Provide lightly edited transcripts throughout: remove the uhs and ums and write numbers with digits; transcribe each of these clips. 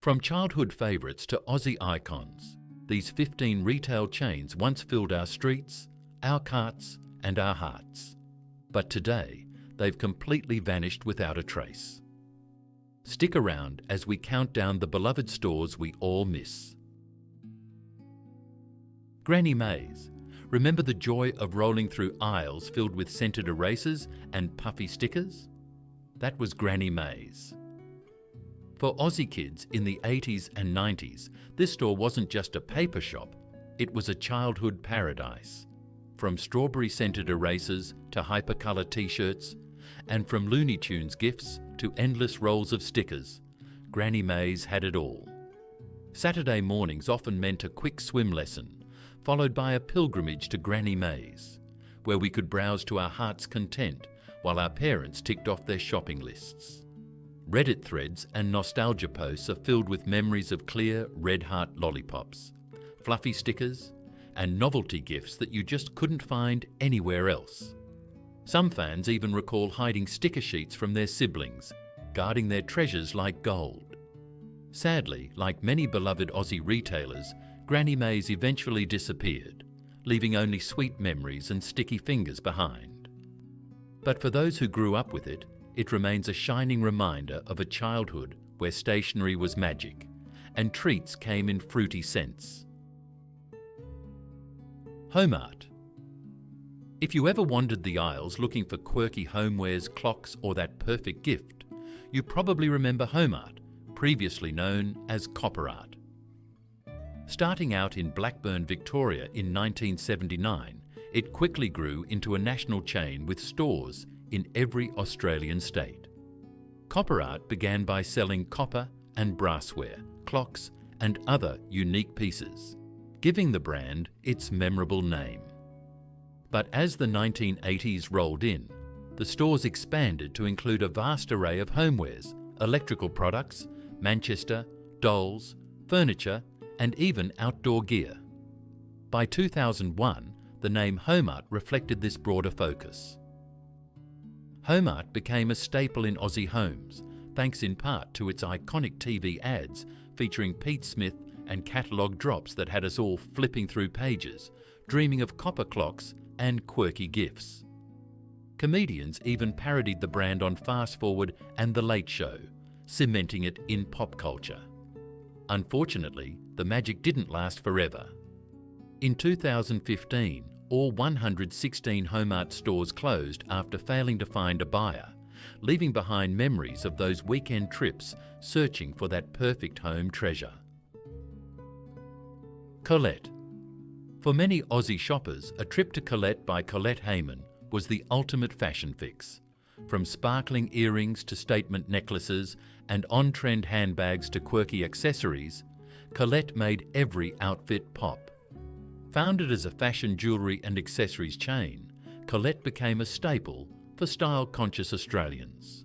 From childhood favourites to Aussie icons, these 15 retail chains once filled our streets, our carts and our hearts. But today, they've completely vanished without a trace. Stick around as we count down the beloved stores we all miss. Granny May's. Remember the joy of rolling through aisles filled with scented erasers and puffy stickers? That was Granny May's. For Aussie kids in the 80s and 90s, this store wasn't just a paper shop, it was a childhood paradise. From strawberry-scented erasers to hypercolour t-shirts, and from Looney Tunes gifts to endless rolls of stickers, Granny May's had it all. Saturday mornings often meant a quick swim lesson, followed by a pilgrimage to Granny May's, where we could browse to our heart's content while our parents ticked off their shopping lists. Reddit threads and nostalgia posts are filled with memories of clear red heart lollipops, fluffy stickers, and novelty gifts that you just couldn't find anywhere else. Some fans even recall hiding sticker sheets from their siblings, guarding their treasures like gold. Sadly, like many beloved Aussie retailers, Granny May's eventually disappeared, leaving only sweet memories and sticky fingers behind. But for those who grew up with it, it remains a shining reminder of a childhood where stationery was magic and treats came in fruity scents. Homeart. If you ever wandered the aisles looking for quirky homewares, clocks or that perfect gift, you probably remember Homeart, previously known as Copper Art. Starting out in Blackburn, Victoria in 1979, it quickly grew into a national chain with stores in every Australian state. Copper Art began by selling copper and brassware, clocks and other unique pieces, giving the brand its memorable name. But as the 1980s rolled in, the stores expanded to include a vast array of homewares, electrical products, Manchester, dolls, furniture and even outdoor gear. By 2001, the name Homeart reflected this broader focus. Homeart became a staple in Aussie homes, thanks in part to its iconic TV ads featuring Pete Smith and catalogue drops that had us all flipping through pages, dreaming of copper clocks and quirky gifts. Comedians even parodied the brand on Fast Forward and The Late Show, cementing it in pop culture. Unfortunately, the magic didn't last forever. In 2015, all 116 Homeart stores closed after failing to find a buyer, leaving behind memories of those weekend trips searching for that perfect home treasure. Colette. For many Aussie shoppers, a trip to Colette by Colette Hayman was the ultimate fashion fix. From sparkling earrings to statement necklaces and on-trend handbags to quirky accessories, Colette made every outfit pop. Founded as a fashion jewellery and accessories chain, Colette became a staple for style-conscious Australians.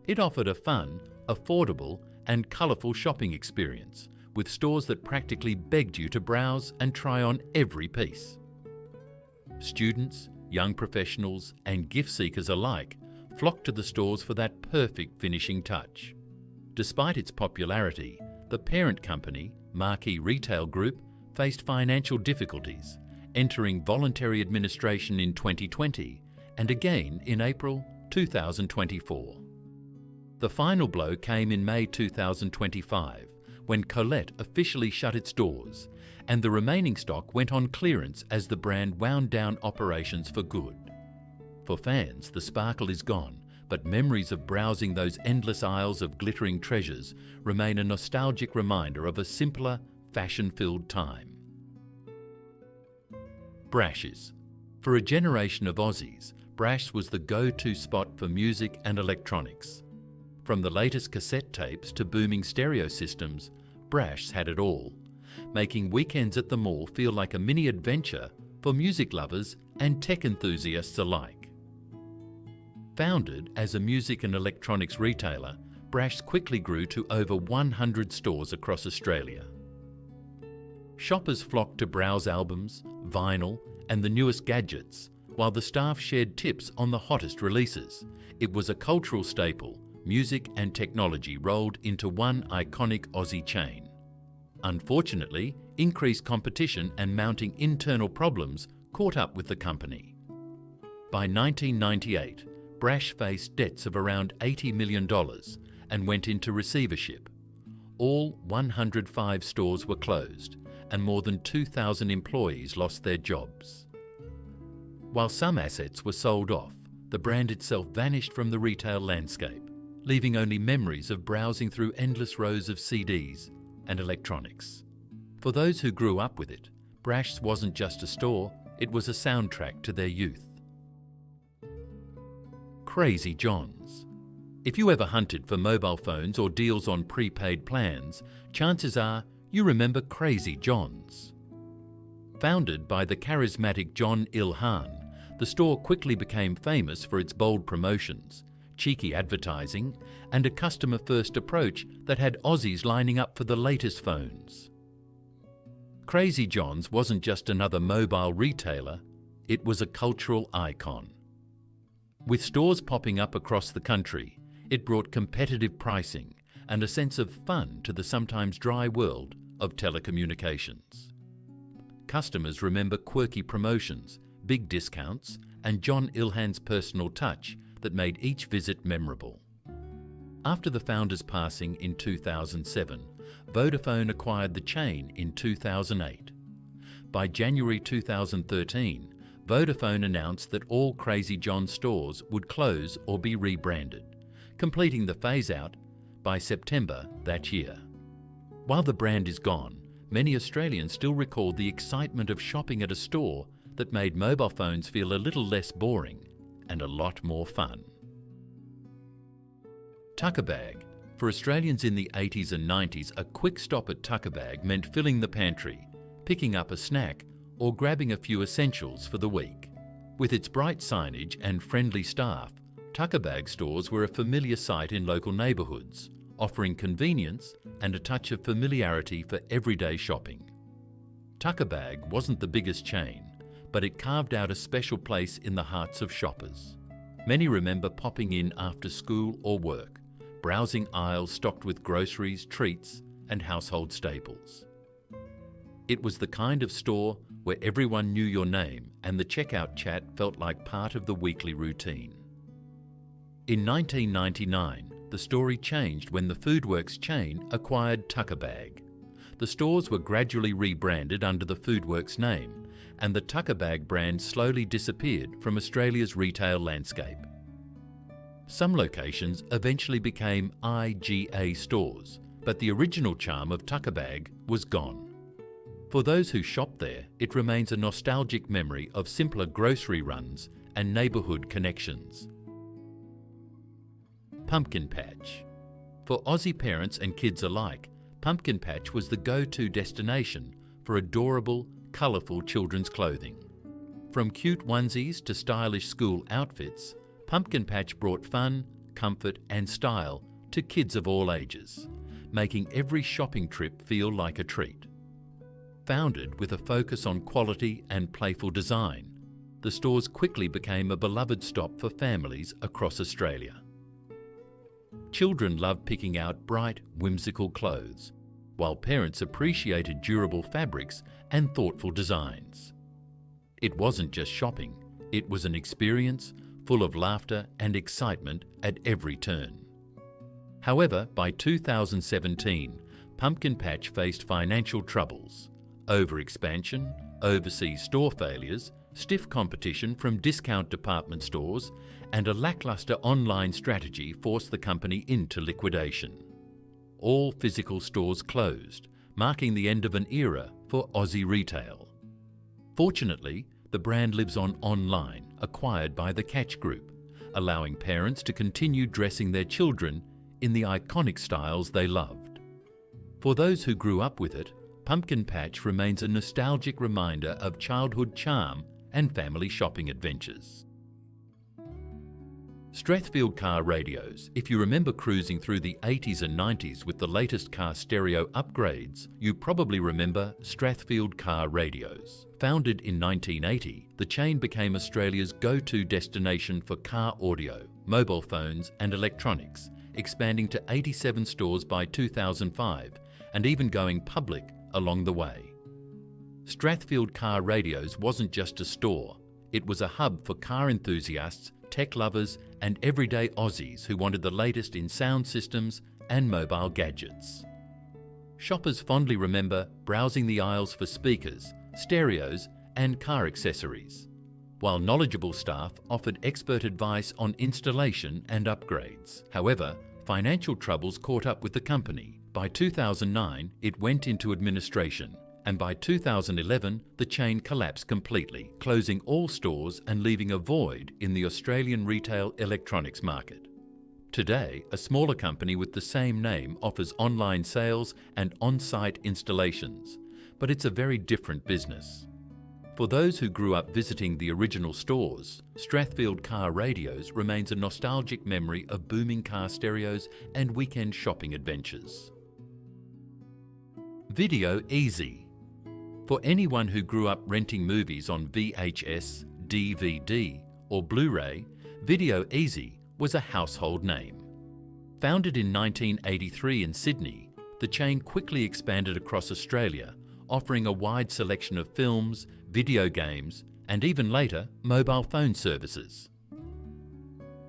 It offered a fun, affordable and colourful shopping experience, with stores that practically begged you to browse and try on every piece. Students, young professionals and gift seekers alike flocked to the stores for that perfect finishing touch. Despite its popularity, the parent company, Marquee Retail Group, faced financial difficulties, entering voluntary administration in 2020 and again in April 2024. The final blow came in May 2025 when Colette officially shut its doors and the remaining stock went on clearance as the brand wound down operations for good. For fans, the sparkle is gone, but memories of browsing those endless aisles of glittering treasures remain a nostalgic reminder of a simpler, fashion-filled time. Brashes. For a generation of Aussies, Brash was the go-to spot for music and electronics. From the latest cassette tapes to booming stereo systems, Brash had it all, making weekends at the mall feel like a mini adventure for music lovers and tech enthusiasts alike. Founded as a music and electronics retailer, Brash quickly grew to over 100 stores across Australia. Shoppers flocked to browse albums, vinyl, and the newest gadgets, while the staff shared tips on the hottest releases. It was a cultural staple, music and technology rolled into one iconic Aussie chain. Unfortunately, increased competition and mounting internal problems caught up with the company. By 1998, Brash faced debts of around $80 million and went into receivership. All 105 stores were closed and more than 2,000 employees lost their jobs. While some assets were sold off, the brand itself vanished from the retail landscape, leaving only memories of browsing through endless rows of CDs and electronics. For those who grew up with it, Brashes wasn't just a store, it was a soundtrack to their youth. Crazy Johns. If you ever hunted for mobile phones or deals on prepaid plans, chances are you remember Crazy Johns. Founded by the charismatic John Ilhan, the store quickly became famous for its bold promotions, cheeky advertising, and a customer-first approach that had Aussies lining up for the latest phones. Crazy Johns wasn't just another mobile retailer, it was a cultural icon. With stores popping up across the country, it brought competitive pricing and a sense of fun to the sometimes dry world of telecommunications. Customers remember quirky promotions, big discounts, and John Ilhan's personal touch that made each visit memorable. After the founder's passing in 2007, Vodafone acquired the chain in 2008. By January 2013, Vodafone announced that all Crazy John stores would close or be rebranded, completing the phase-out by September that year. While the brand is gone, many Australians still recall the excitement of shopping at a store that made mobile phones feel a little less boring and a lot more fun. Tucker Bag. For Australians in the 80s and 90s, a quick stop at Tucker Bag meant filling the pantry, picking up a snack, or grabbing a few essentials for the week. With its bright signage and friendly staff, Tucker Bag stores were a familiar sight in local neighbourhoods, offering convenience and a touch of familiarity for everyday shopping. Tucker Bag wasn't the biggest chain, but it carved out a special place in the hearts of shoppers. Many remember popping in after school or work, browsing aisles stocked with groceries, treats, and household staples. It was the kind of store where everyone knew your name and the checkout chat felt like part of the weekly routine. In 1999, the story changed when the Foodworks chain acquired Tucker Bag. The stores were gradually rebranded under the Foodworks name, and the Tucker Bag brand slowly disappeared from Australia's retail landscape. Some locations eventually became IGA stores, but the original charm of Tucker Bag was gone. For those who shopped there, it remains a nostalgic memory of simpler grocery runs and neighbourhood connections. Pumpkin Patch. For Aussie parents and kids alike, Pumpkin Patch was the go-to destination for adorable, colourful children's clothing. From cute onesies to stylish school outfits, Pumpkin Patch brought fun, comfort and style to kids of all ages, making every shopping trip feel like a treat. Founded with a focus on quality and playful design, the stores quickly became a beloved stop for families across Australia. Children loved picking out bright, whimsical clothes, while parents appreciated durable fabrics and thoughtful designs. It wasn't just shopping, it was an experience full of laughter and excitement at every turn. However, by 2017, Pumpkin Patch faced financial troubles. Overexpansion, overseas store failures, stiff competition from discount department stores, and a lackluster online strategy forced the company into liquidation. All physical stores closed, marking the end of an era for Aussie retail. Fortunately, the brand lives on online, acquired by the Catch Group, allowing parents to continue dressing their children in the iconic styles they loved. For those who grew up with it, Pumpkin Patch remains a nostalgic reminder of childhood charm and family shopping adventures. Strathfield Car Radios. If you remember cruising through the 80s and 90s with the latest car stereo upgrades, you probably remember Strathfield Car Radios. Founded in 1980, the chain became Australia's go-to destination for car audio, mobile phones and electronics, expanding to 87 stores by 2005 and even going public along the way. Strathfield Car Radios wasn't just a store, it was a hub for car enthusiasts, tech lovers and everyday Aussies who wanted the latest in sound systems and mobile gadgets. Shoppers fondly remember browsing the aisles for speakers, stereos and car accessories, while knowledgeable staff offered expert advice on installation and upgrades. However, financial troubles caught up with the company. By 2009, it went into administration, and by 2011, the chain collapsed completely, closing all stores and leaving a void in the Australian retail electronics market. Today, a smaller company with the same name offers online sales and on-site installations, but it's a very different business. For those who grew up visiting the original stores, Strathfield Car Radios remains a nostalgic memory of booming car stereos and weekend shopping adventures. Video Easy. For anyone who grew up renting movies on VHS, DVD or Blu-ray, Video Easy was a household name. Founded in 1983 in Sydney, the chain quickly expanded across Australia, offering a wide selection of films, video games, and even later, mobile phone services.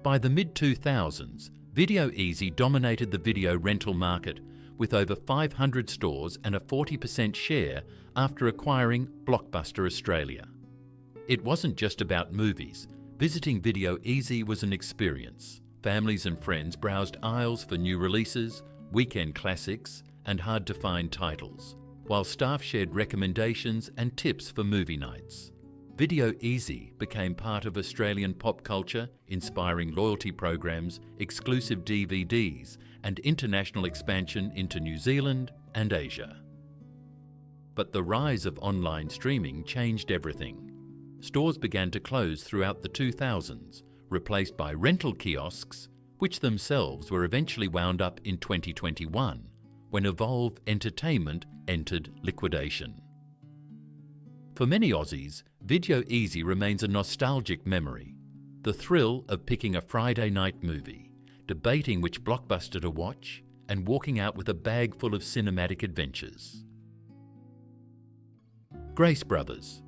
By the mid-2000s, Video Easy dominated the video rental market with over 500 stores and a 40% share after acquiring Blockbuster Australia. It wasn't just about movies. Visiting Video Easy was an experience. Families and friends browsed aisles for new releases, weekend classics, and hard-to-find titles, while staff shared recommendations and tips for movie nights. Video Easy became part of Australian pop culture, inspiring loyalty programs, exclusive DVDs, and international expansion into New Zealand and Asia. But the rise of online streaming changed everything. Stores began to close throughout the 2000s, replaced by rental kiosks, which themselves were eventually wound up in 2021, when Evolve Entertainment entered liquidation. For many Aussies, Video Easy remains a nostalgic memory. The thrill of picking a Friday night movie, debating which blockbuster to watch, and walking out with a bag full of cinematic adventures. Grace Brothers.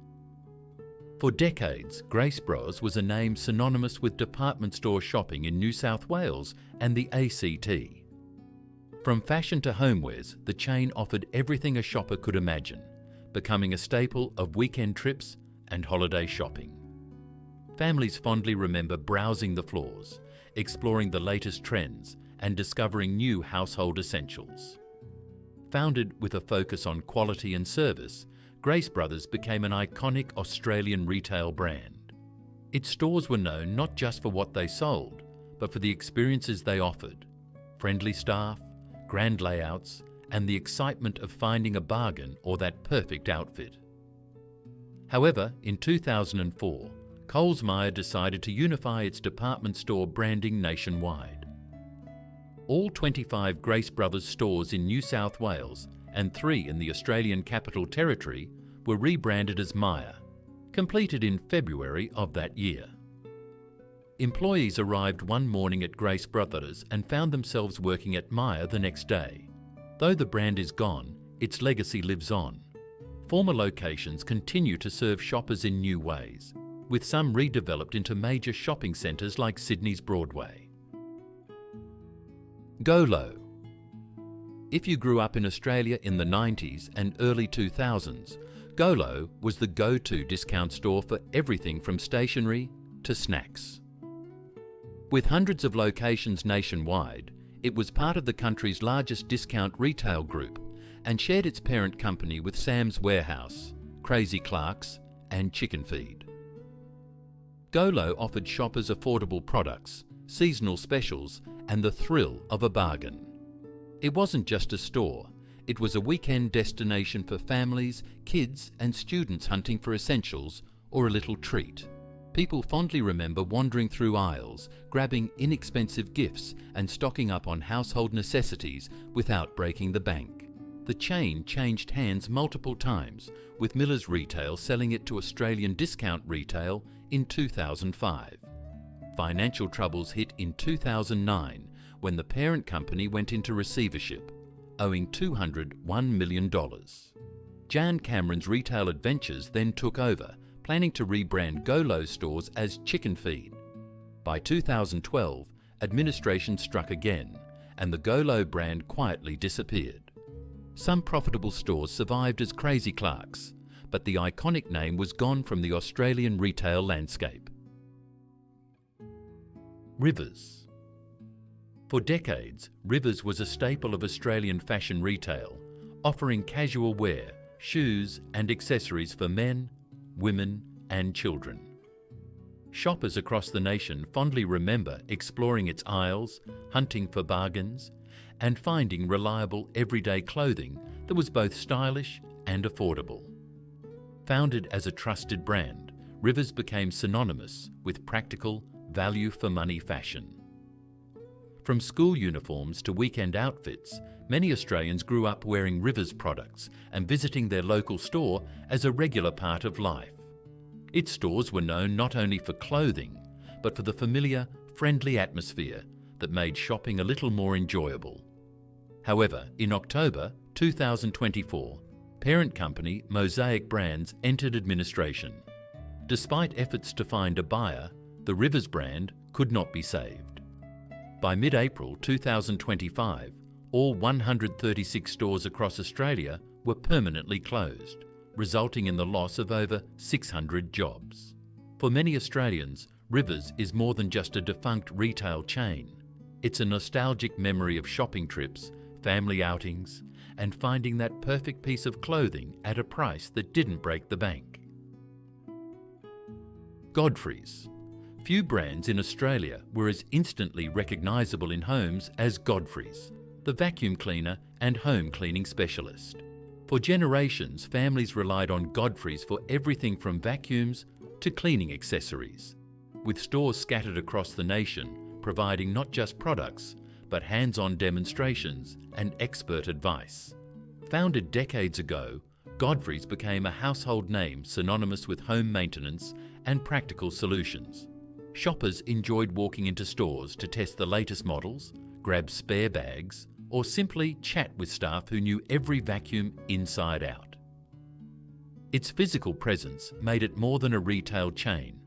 For decades, Grace Bros was a name synonymous with department store shopping in New South Wales and the ACT. From fashion to homewares, the chain offered everything a shopper could imagine, becoming a staple of weekend trips and holiday shopping. Families fondly remember browsing the floors, exploring the latest trends, and discovering new household essentials. Founded with a focus on quality and service, Grace Brothers became an iconic Australian retail brand. Its stores were known not just for what they sold, but for the experiences they offered: friendly staff, grand layouts, and the excitement of finding a bargain or that perfect outfit. However, in 2004, Coles-Myer decided to unify its department store branding nationwide. All 25 Grace Brothers stores in New South Wales and 3 in the Australian Capital Territory were rebranded as Myer, completed in February of that year. Employees arrived one morning at Grace Brothers and found themselves working at Myer the next day. Though the brand is gone, its legacy lives on. Former locations continue to serve shoppers in new ways, with some redeveloped into major shopping centres like Sydney's Broadway. Go-Low. If you grew up in Australia in the 90s and early 2000s, Go-Low was the go-to discount store for everything from stationery to snacks. With hundreds of locations nationwide, it was part of the country's largest discount retail group and shared its parent company with Sam's Warehouse, Crazy Clark's and Chicken Feed. Go-Low offered shoppers affordable products, seasonal specials and the thrill of a bargain. It wasn't just a store, it was a weekend destination for families, kids and students hunting for essentials or a little treat. People fondly remember wandering through aisles, grabbing inexpensive gifts and stocking up on household necessities without breaking the bank. The chain changed hands multiple times, with Miller's Retail selling it to Australian Discount Retail in 2005. Financial troubles hit in 2009, when the parent company went into receivership, owing $201 million. Jan Cameron's Retail Adventures then took over, planning to rebrand Golo stores as Chicken Feed. By 2012, administration struck again, and the Golo brand quietly disappeared. Some profitable stores survived as Crazy Clark's, but the iconic name was gone from the Australian retail landscape. Rivers. For decades, Rivers was a staple of Australian fashion retail, offering casual wear, shoes and accessories for men, women and children. Shoppers across the nation fondly remember exploring its aisles, hunting for bargains, and finding reliable everyday clothing that was both stylish and affordable. Founded as a trusted brand, Rivers became synonymous with practical, value-for-money fashion. From school uniforms to weekend outfits, many Australians grew up wearing Rivers products and visiting their local store as a regular part of life. Its stores were known not only for clothing, but for the familiar, friendly atmosphere that made shopping a little more enjoyable. However, in October 2024, parent company Mosaic Brands entered administration. Despite efforts to find a buyer, the Rivers brand could not be saved. By mid-April 2025, all 136 stores across Australia were permanently closed, resulting in the loss of over 600 jobs. For many Australians, Rivers is more than just a defunct retail chain. It's a nostalgic memory of shopping trips, family outings, and finding that perfect piece of clothing at a price that didn't break the bank. Godfreys. Few brands in Australia were as instantly recognisable in homes as Godfreys, the vacuum cleaner and home cleaning specialist. For generations, families relied on Godfreys for everything from vacuums to cleaning accessories, with stores scattered across the nation providing not just products, but hands-on demonstrations and expert advice. Founded decades ago, Godfreys became a household name synonymous with home maintenance and practical solutions. Shoppers enjoyed walking into stores to test the latest models, grab spare bags, or simply chat with staff who knew every vacuum inside out. Its physical presence made it more than a retail chain.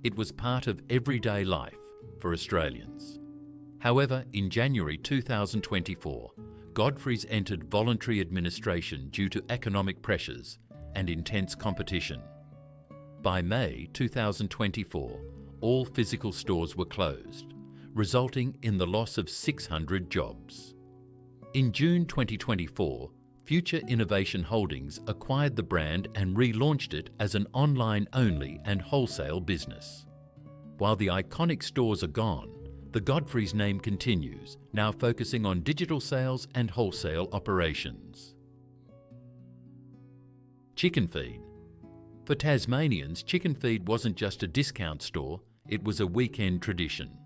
It was part of everyday life for Australians. However, in January 2024, Godfreys entered voluntary administration due to economic pressures and intense competition. By May 2024, all physical stores were closed, resulting in the loss of 600 jobs. In June 2024, Future Innovation Holdings acquired the brand and relaunched it as an online-only and wholesale business. While the iconic stores are gone, the Godfreys name continues, now focusing on digital sales and wholesale operations. Chicken Feed. For Tasmanians, Chicken Feed wasn't just a discount store, it was a weekend tradition.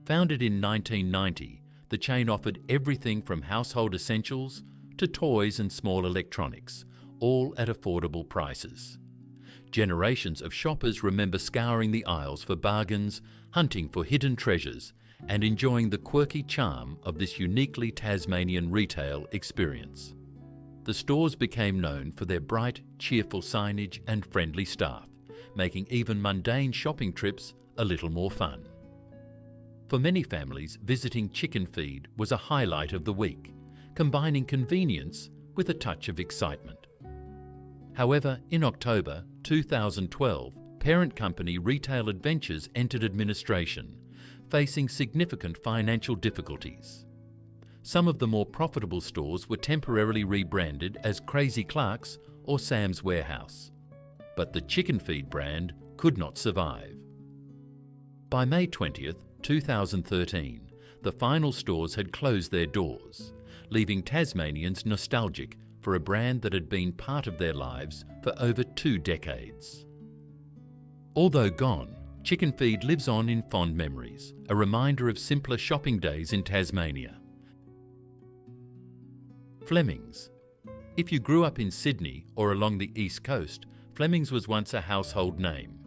Founded in 1990, the chain offered everything from household essentials to toys and small electronics, all at affordable prices. Generations of shoppers remember scouring the aisles for bargains, hunting for hidden treasures, and enjoying the quirky charm of this uniquely Tasmanian retail experience. The stores became known for their bright, cheerful signage and friendly staff, making even mundane shopping trips a little more fun. For many families, visiting Chicken Feed was a highlight of the week, combining convenience with a touch of excitement. However, in October 2012, parent company Retail Adventures entered administration, facing significant financial difficulties. Some of the more profitable stores were temporarily rebranded as Crazy Clark's or Sam's Warehouse, but the Chicken Feed brand could not survive. By May 20th, 2013, the final stores had closed their doors, leaving Tasmanians nostalgic for a brand that had been part of their lives for over 2 decades. Although gone, Chicken Feed lives on in fond memories, a reminder of simpler shopping days in Tasmania. Flemings. If you grew up in Sydney or along the East Coast, Flemings was once a household name.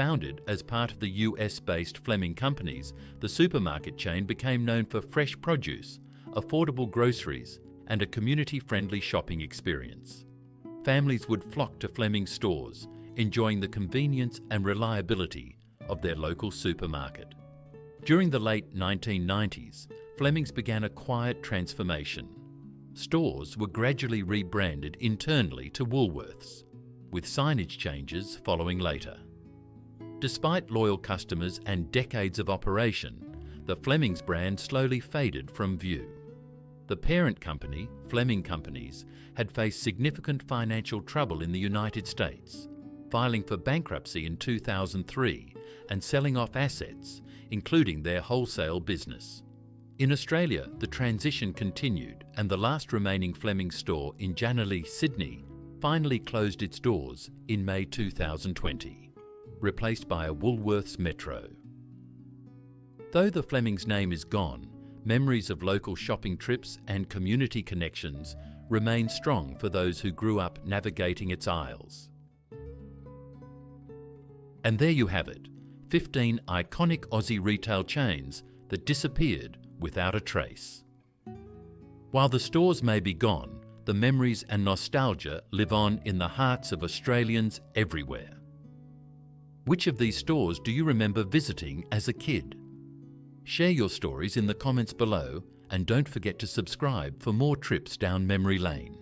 Founded as part of the US-based Fleming companies, the supermarket chain became known for fresh produce, affordable groceries, and a community-friendly shopping experience. Families would flock to Fleming's stores, enjoying the convenience and reliability of their local supermarket. During the late 1990s, Fleming's began a quiet transformation. Stores were gradually rebranded internally to Woolworths, with signage changes following later. Despite loyal customers and decades of operation, the Fleming's brand slowly faded from view. The parent company, Fleming Companies, had faced significant financial trouble in the United States, filing for bankruptcy in 2003 and selling off assets, including their wholesale business. In Australia, the transition continued, and the last remaining Fleming store in Janaley, Sydney, finally closed its doors in May 2020, replaced by a Woolworths Metro. Though the Fleming's name is gone, memories of local shopping trips and community connections remain strong for those who grew up navigating its aisles. And there you have it, 15 iconic Aussie retail chains that disappeared without a trace. While the stores may be gone, the memories and nostalgia live on in the hearts of Australians everywhere. Which of these stores do you remember visiting as a kid? Share your stories in the comments below, and don't forget to subscribe for more trips down memory lane.